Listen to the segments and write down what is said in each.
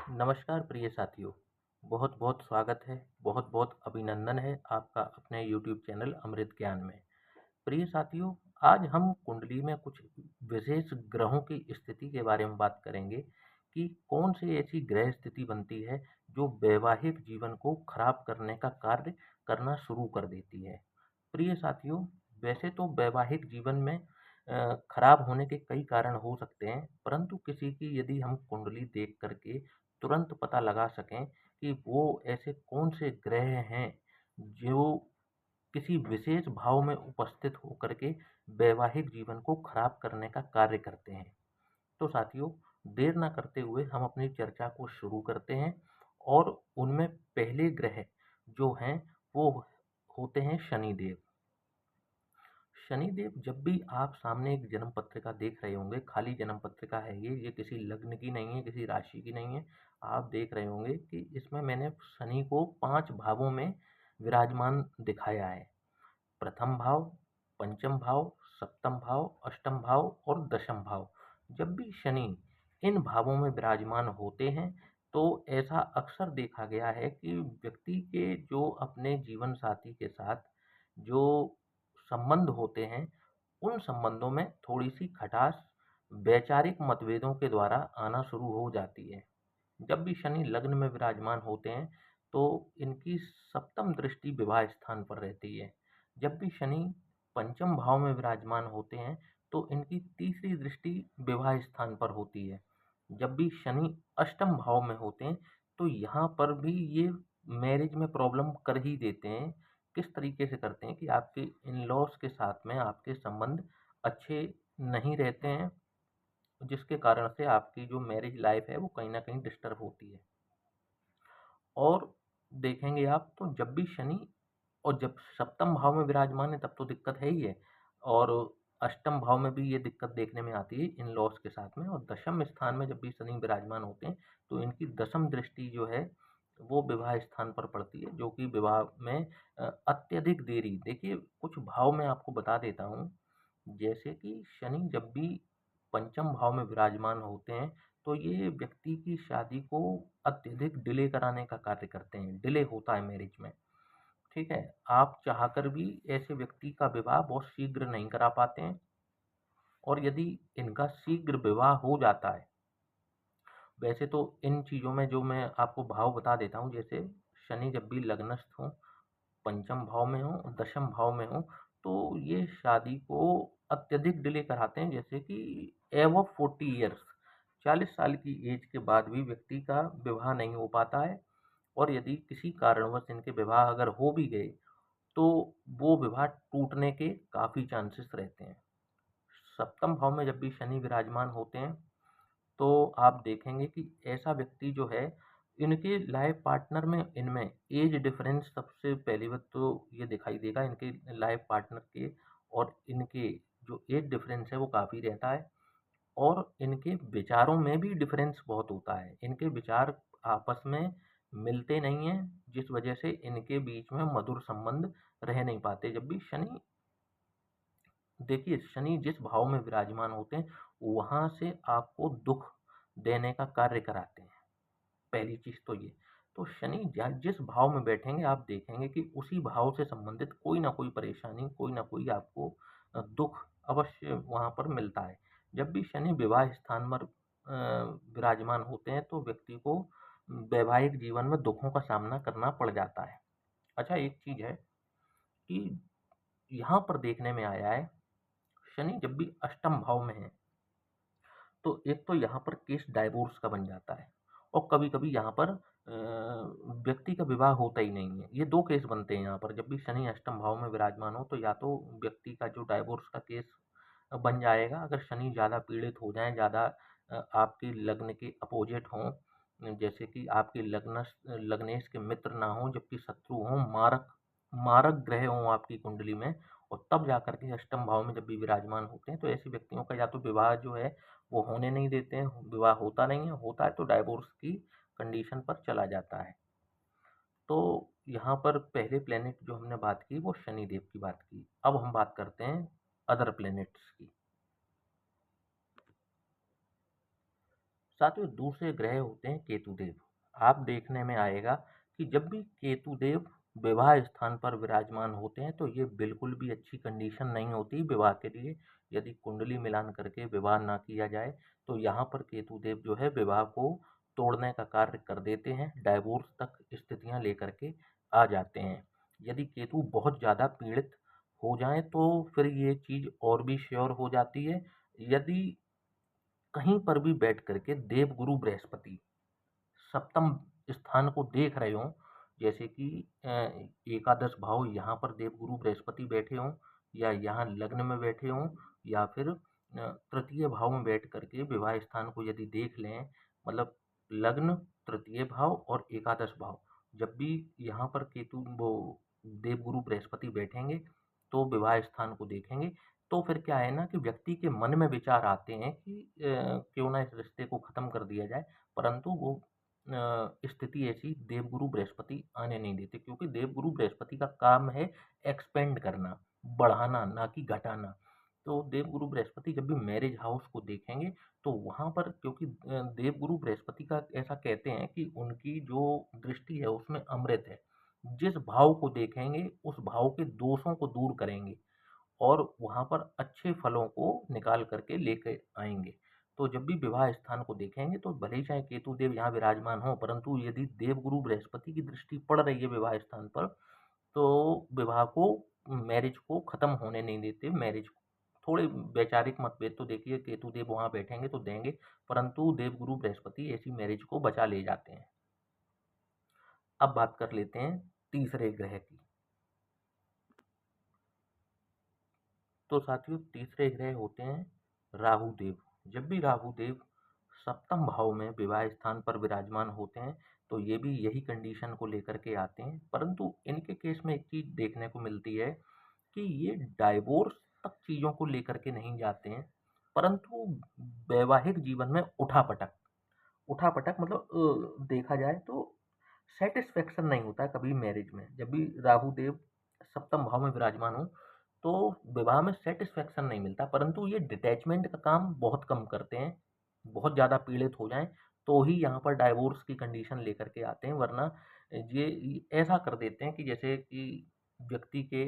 नमस्कार प्रिय साथियों, बहुत बहुत स्वागत है, बहुत बहुत अभिनंदन है आपका अपने YouTube चैनल अमृत ज्ञान में। प्रिय साथियों, आज हम कुंडली में कुछ विशेष ग्रहों की स्थिति के बारे में बात करेंगे कि कौन सी ऐसी ग्रह स्थिति बनती है जो वैवाहिक जीवन को खराब करने का कार्य करना शुरू कर देती है। प्रिय साथियों, वैसे तो वैवाहिक जीवन में खराब होने के कई कारण हो सकते हैं, परंतु किसी की यदि हम कुंडली देख करके तुरंत पता लगा सकें कि वो ऐसे कौन से ग्रह हैं जो किसी विशेष भाव में उपस्थित होकर के वैवाहिक जीवन को खराब करने का कार्य करते हैं। तो साथियों, देर ना करते हुए हम अपनी चर्चा को शुरू करते हैं और उनमें पहले ग्रह जो हैं वो होते हैं शनिदेव। शनिदेव जब भी आप सामने एक जन्म पत्रिका देख रहे होंगे, खाली जन्म पत्रिका है ये किसी लग्न की नहीं है, किसी राशि की नहीं है। आप देख रहे होंगे कि इसमें मैंने शनि को 5 भावों में विराजमान दिखाया है। प्रथम भाव, पंचम भाव, सप्तम भाव, अष्टम भाव और दशम भाव। जब भी शनि इन भावों में विराजमान होते हैं, तो ऐसा अक्सर देखा गया है कि व्यक्ति के जो अपने जीवन साथी के साथ जो संबंध होते हैं, उन संबंधों में थोड़ी-सी खटास वैचारिक मतभेदों के द्वारा आना शुरू हो जाती है। जब भी शनि लग्न में विराजमान होते हैं, तो इनकी सप्तम दृष्टि विवाह स्थान पर रहती है। जब भी शनि पंचम भाव में विराजमान होते हैं, तो इनकी तीसरी दृष्टि विवाह स्थान पर होती है। जब भी शनि अष्टम भाव में होते हैं, तो यहाँ पर भी ये मैरिज में प्रॉब्लम कर ही देते हैं। किस तरीके से करते हैं कि आपके इन-लॉज़ के साथ में आपके संबंध अच्छे नहीं रहते हैं, जिसके कारण से आपकी जो मैरिज लाइफ है वो कहीं न कहीं डिस्टर्ब होती है। और देखेंगे आप तो जब भी शनि और जब सप्तम भाव में विराजमान है तब तो दिक्कत है ही है, और अष्टम भाव में भी ये दिक्कत देखने में आती है इन लॉज के साथ में, और दशम स्थान में जब भी शनि विराजमान होते हैं तो इनकी दशम दृष्टि जो है वो विवाह स्थान पर पड़ती है, जो कि विवाह में अत्यधिक देरी। देखिए, कुछ भाव मैं आपको बता देता हूँ। जैसे कि शनि जब भी पंचम भाव में विराजमान होते हैं, तो ये व्यक्ति की शादी को अत्यधिक डिले कराने का कार्य करते हैं। डिले होता है मैरिज में, ठीक है? आप चाहकर भी ऐसे व्यक्ति का विवाह बहुत शीघ्र नहीं करा पाते हैं, और यदि इनका शीघ्र विवाह हो जाता है, वैसे तो इन चीज़ों में जो मैं आपको भाव बता देता हूँ, जैसे शनि जब भी लग्नस्थ हो, पंचम भाव में हो, दशम भाव में हो, तो ये शादी को अत्यधिक डिले कराते हैं। जैसे कि एबव 40 ईयर्स, 40 साल की एज के बाद भी व्यक्ति का विवाह नहीं हो पाता है, और यदि किसी कारणवश इनके विवाह अगर हो भी गए, तो वो विवाह टूटने के काफ़ी चांसेस रहते हैं। सप्तम भाव में जब भी शनि विराजमान होते हैं, तो आप देखेंगे कि ऐसा व्यक्ति जो है, इनके लाइफ पार्टनर में इनमें एज डिफरेंस सबसे पहली बात तो ये दिखाई देगा इनके लाइफ पार्टनर के, और इनके जो एज डिफरेंस है वो काफ़ी रहता है, और इनके विचारों में भी डिफरेंस बहुत होता है। इनके विचार आपस में मिलते नहीं हैं, जिस वजह से इनके बीच में मधुर संबंध रह नहीं पाते। जब भी शनि, देखिए, शनि जिस भाव में विराजमान होते हैं, वहाँ से आपको दुख देने का कार्य कराते हैं। पहली चीज़ तो ये। तो शनि जिस भाव में बैठेंगे, आप देखेंगे कि उसी भाव से संबंधित कोई ना कोई परेशानी, कोई ना कोई आपको दुख अवश्य वहाँ पर मिलता है। जब भी शनि विवाह स्थान पर विराजमान होते हैं, तो व्यक्ति को वैवाहिक जीवन में दुखों का सामना करना पड़ जाता है। अच्छा, एक चीज़ है कि यहाँ पर देखने में आया है, शनि जब भी अष्टम भाव में है, तो एक तो यहाँ पर केस डाइवोर्स का बन जाता है, और कभी-कभी यहाँ पर व्यक्ति का विवाह होता ही नहीं है। ये 2 केस बनते हैं यहाँ पर, जब भी शनि अष्टम भाव में विराजमान हो, तो या तो व्यक्ति का जो डाइवोर्स का केस बन जाएगा, अगर शनि ज़्यादा पीड़ित हो जाएँ, ज़्यादा आपके लग्न के अपोज़िट हों, जैसे कि आपके लग्नेश के मित्र ना हों, जबकि शत्रु हों, मारक मारक ग्रह हों आपकी कुंडली में, और तब जाकर के अष्टम भाव में जब भी विराजमान होते हैं, तो ऐसे व्यक्तियों का या तो विवाह जो है वो होने नहीं देते हैं, विवाह होता नहीं है, होता है तो डाइवोर्स की कंडीशन पर चला जाता है। तो यहाँ पर पहले प्लेनेट जो हमने बात की वो शनिदेव की बात की। अब हम बात करते हैं अदर प्लेनेट्स की। साथियों दूसरे ग्रह होते हैं केतुदेव। आप देखने में आएगा कि जब भी केतुदेव विवाह स्थान पर विराजमान होते हैं तो ये बिल्कुल भी अच्छी कंडीशन नहीं होती विवाह के लिए। यदि कुंडली मिलान करके विवाह ना किया जाए तो यहाँ पर केतुदेव जो है विवाह को तोड़ने का कार्य कर देते हैं, डाइवोर्स तक स्थितियाँ लेकर के आ जाते हैं। यदि केतु बहुत ज़्यादा पीड़ित हो जाएं तो फिर ये चीज़ और भी श्योर हो जाती है। यदि कहीं पर भी बैठ करके देवगुरु बृहस्पति सप्तम स्थान को देख रहे हों, जैसे कि एकादश भाव यहाँ पर देवगुरु बृहस्पति बैठे हों, या यहाँ लग्न में बैठे हों, या फिर तृतीय भाव में बैठ करके विवाह स्थान को यदि देख लें, मतलब लग्न, तृतीय भाव और एकादश भाव, जब भी यहाँ पर केतु वो देवगुरु बृहस्पति बैठेंगे तो विवाह स्थान को देखेंगे, तो फिर क्या है ना कि व्यक्ति के मन में विचार आते हैं कि क्यों ना इस रिश्ते को खत्म कर दिया जाए, परंतु वो स्थिति ऐसी देवगुरु बृहस्पति आने नहीं देते, क्योंकि देवगुरु बृहस्पति का काम है एक्सपेंड करना, बढ़ाना, ना कि घटाना। तो देवगुरु बृहस्पति जब भी मैरिज हाउस को देखेंगे तो वहाँ पर, क्योंकि देवगुरु बृहस्पति का ऐसा कहते हैं कि उनकी जो दृष्टि है उसमें अमृत है। जिस भाव को देखेंगे उस भाव के दोषों को दूर करेंगे और वहाँ पर अच्छे फलों को निकाल करके लेके आएंगे। तो जब भी विवाह स्थान को देखेंगे तो भले ही चाहे केतु देव यहाँ विराजमान हो, परंतु यदि देवगुरु बृहस्पति की दृष्टि पड़ रही है विवाह स्थान पर तो विवाह को, मैरिज को खत्म होने नहीं देते। मैरिज थोड़े वैचारिक मतभेद तो देखिए केतु देव वहाँ बैठेंगे तो देंगे, परंतु देवगुरु बृहस्पति ऐसी मैरिज को बचा ले जाते हैं। अब बात कर लेते हैं तीसरे ग्रह की। तो साथियों तीसरे ग्रह होते हैं राहु देव। जब भी राहु देव सप्तम भाव में विवाह स्थान पर विराजमान होते हैं तो ये भी यही कंडीशन को लेकर के आते हैं, परंतु इनके केस में एक चीज देखने को मिलती है कि ये डाइवोर्स तक चीजों को लेकर के नहीं जाते हैं, परंतु वैवाहिक जीवन में उठापटक, उठापटक मतलब देखा जाए तो सेटिस्फेक्शन नहीं होता है कभी मैरिज में। जब भी राहु देव सप्तम भाव में विराजमान हो तो विवाह में सेटिस्फेक्शन नहीं मिलता, परंतु ये डिटैचमेंट का काम बहुत कम करते हैं। बहुत ज़्यादा पीड़ित हो जाएं तो ही यहाँ पर डाइवोर्स की कंडीशन लेकर के आते हैं, वरना ये ऐसा कर देते हैं कि जैसे कि व्यक्ति के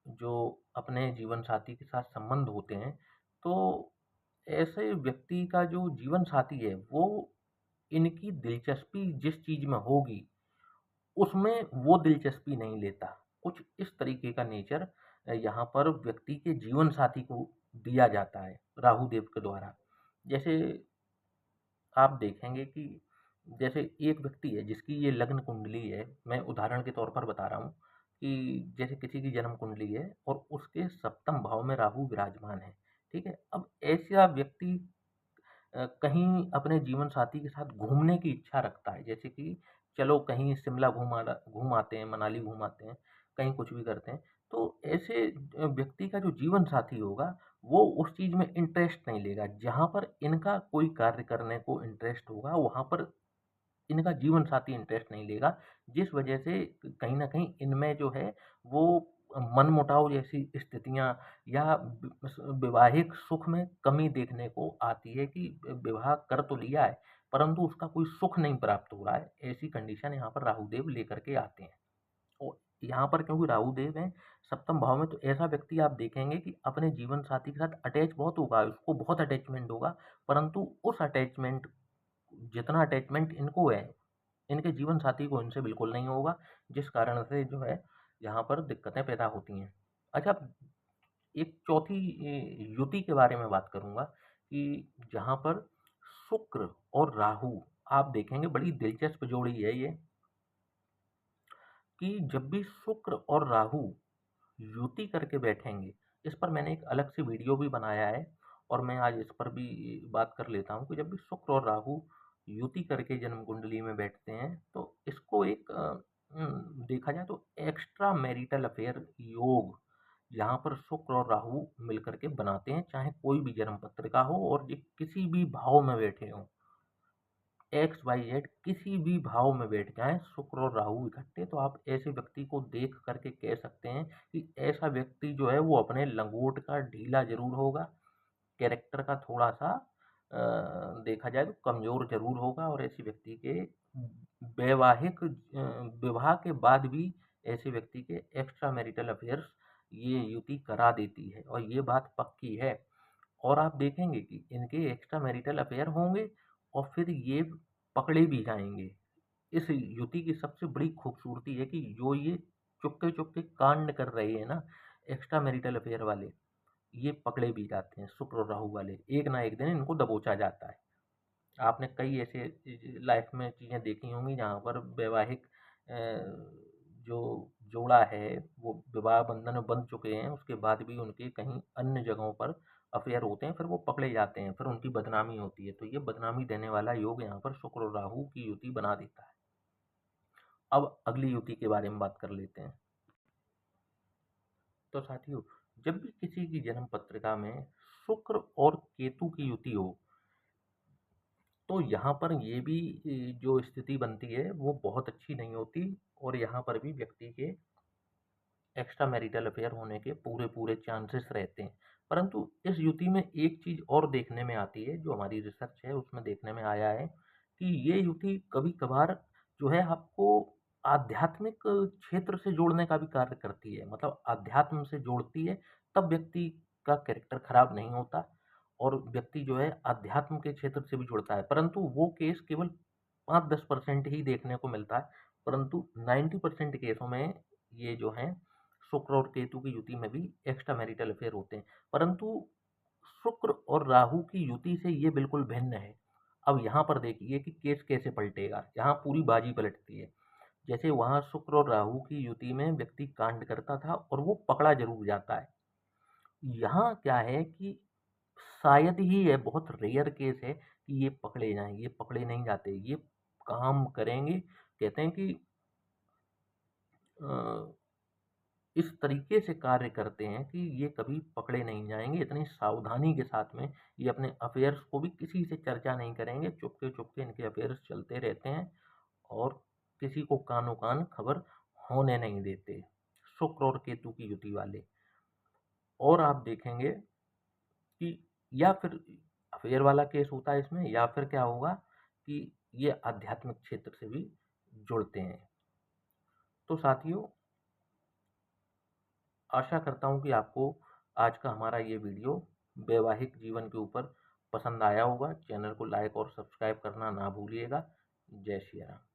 जो अपने जीवन साथी के साथ संबंध होते हैं, तो ऐसे व्यक्ति का जो जीवन साथी है वो इनकी दिलचस्पी जिस चीज में होगी उसमें वो दिलचस्पी नहीं लेता। कुछ इस तरीके का नेचर यहाँ पर व्यक्ति के जीवन साथी को दिया जाता है राहु देव के द्वारा। जैसे आप देखेंगे कि जैसे एक व्यक्ति है जिसकी ये लग्न कुंडली है, मैं उदाहरण के तौर पर बता रहा हूँ कि जैसे किसी की जन्म कुंडली है और उसके सप्तम भाव में राहु विराजमान है, ठीक है। अब ऐसा व्यक्ति कहीं अपने जीवन साथी के साथ घूमने की इच्छा रखता है, जैसे कि चलो कहीं शिमला घूम आते हैं, मनाली घूम आते हैं, कहीं कुछ भी करते हैं। तो ऐसे व्यक्ति का जो जीवन साथी होगा वो उस चीज में इंटरेस्ट नहीं लेगा। जहाँ पर इनका कोई कार्य करने को इंटरेस्ट होगा वहाँ पर इनका जीवन साथी इंटरेस्ट नहीं लेगा, जिस वजह से कहीं न कहीं इनमें जो है वो मनमुटाव जैसी स्थितियाँ या वैवाहिक सुख में कमी देखने को आती है कि विवाह कर तो लिया है, परंतु उसका कोई सुख नहीं प्राप्त हो रहा है। ऐसी कंडीशन यहाँ पर राहुदेव लेकर के आते हैं। और यहाँ पर क्योंकि राहुदेव हैं सप्तम भाव में, तो ऐसा व्यक्ति आप देखेंगे कि अपने जीवन साथी के साथ अटैच बहुत होगा, उसको बहुत अटैचमेंट होगा, परंतु उस अटैचमेंट, जितना अटैचमेंट इनको है, इनके जीवन साथी को इनसे बिल्कुल नहीं होगा, जिस कारण से जो है यहाँ पर दिक्कतें पैदा होती हैं। अच्छा, एक चौथी युति के बारे में बात करूँगा कि जहाँ पर शुक्र और राहु, आप देखेंगे बड़ी दिलचस्प जोड़ी है ये, कि जब भी शुक्र और राहु युति करके बैठेंगे, इस पर मैंने एक अलग से वीडियो भी बनाया है और मैं आज इस पर भी बात कर लेता हूँ कि जब भी शुक्र और राहु युति करके जन्म कुंडली में बैठते हैं तो इसको एक देखा जाए तो एक्स्ट्रा मैरिटल अफेयर योग यहाँ पर शुक्र और राहु मिलकर के बनाते हैं, चाहे कोई भी जन्म पत्रिका हो और ये किसी भी भाव में बैठे हों, एक्स वाई जेड किसी भी भाव में बैठ जाएं शुक्र और राहु इकट्ठे, तो आप ऐसे व्यक्ति को देख करके कह सकते हैं कि ऐसा व्यक्ति जो है वो अपने लंगोट का ढीला जरूर होगा, कैरेक्टर का थोड़ा सा देखा जाए तो कमज़ोर ज़रूर होगा और ऐसे व्यक्ति के वैवाहिक विवाह के बाद भी ऐसे व्यक्ति के एक्स्ट्रा मैरिटल अफेयर्स ये युति करा देती है और ये बात पक्की है। और आप देखेंगे कि इनके एक्स्ट्रा मैरिटल अफेयर होंगे और फिर ये पकड़े भी जाएँगे। इस युति की सबसे बड़ी खूबसूरती है कि जो ये चुपके-चुपके कांड कर रहे हैं ना, एक्स्ट्रा मैरिटल अफेयर वाले, ये पकड़े भी जाते हैं, शुक्र और राहु वाले। एक ना एक दिन इनको दबोचा जाता है। आपने कई ऐसे लाइफ में चीज़ें देखी होंगी जहाँ पर वैवाहिक जो जोड़ा है वो विवाह बंधन में बंध चुके हैं, उसके बाद भी उनके कहीं अन्य जगहों पर अफेयर होते हैं, फिर वो पकड़े जाते हैं, फिर उनकी बदनामी होती है। तो ये बदनामी देने वाला योग यहाँ पर शुक्र और राहु की युति बना देता है। अब अगली युति के बारे में बात कर लेते हैं। तो साथियों, जब भी किसी की जन्म पत्रिका में शुक्र और केतु की युति हो, तो यहाँ पर ये भी जो स्थिति बनती है वो बहुत अच्छी नहीं होती और यहाँ पर भी व्यक्ति के एक्स्ट्रा मैरिटल अफेयर होने के पूरे चांसेस रहते हैं। परंतु इस युति में एक चीज़ और देखने में आती है, जो हमारी रिसर्च है उसमें देखने में आया है कि ये युति कभी-कभार जो है आपको आध्यात्मिक क्षेत्र से जोड़ने का भी कार्य करती है। मतलब अध्यात्म से जोड़ती है, तब व्यक्ति का कैरेक्टर खराब नहीं होता और व्यक्ति जो है अध्यात्म के क्षेत्र से भी जुड़ता है। परंतु वो केस केवल 5-10% ही देखने को मिलता है, परंतु 90% केसों में ये जो है शुक्र और केतु की युति में भी एक्स्ट्रा मैरिटल अफेयर होते हैं। परंतु शुक्र और राहु की युति से ये बिल्कुल भिन्न है। अब यहाँ पर देखिए कि केस कैसे पलटेगा, यहाँ पूरी बाजी पलटती है। जैसे वहाँ शुक्र और राहु की युति में व्यक्ति कांड करता था और वो पकड़ा जरूर जाता है। यहाँ क्या है कि शायद ही है, बहुत रेयर केस है कि ये पकड़े जाएँ, ये पकड़े नहीं जाते। ये काम करेंगे, कहते हैं कि अ, इस तरीके से कार्य करते हैं कि ये कभी पकड़े नहीं जाएँगे। इतनी सावधानी के साथ में ये अपने अफ़ेयर्स को भी किसी से चर्चा नहीं करेंगे। चुपके-चुपके इनके अफ़ेयर्स चलते रहते हैं और किसी को कानो-कान खबर होने नहीं देते। शुक्र और केतु की युति वाले। और आप देखेंगे कि या फिर अफेयर वाला केस होता है इसमें, या फिर क्या होगा कि ये आध्यात्मिक क्षेत्र से भी जुड़ते हैं। तो साथियों, आशा करता हूँ कि आपको आज का हमारा ये वीडियो वैवाहिक जीवन के ऊपर पसंद आया होगा। चैनल को लाइक और सब्सक्राइब करना ना भूलिएगा। जय श्री राम।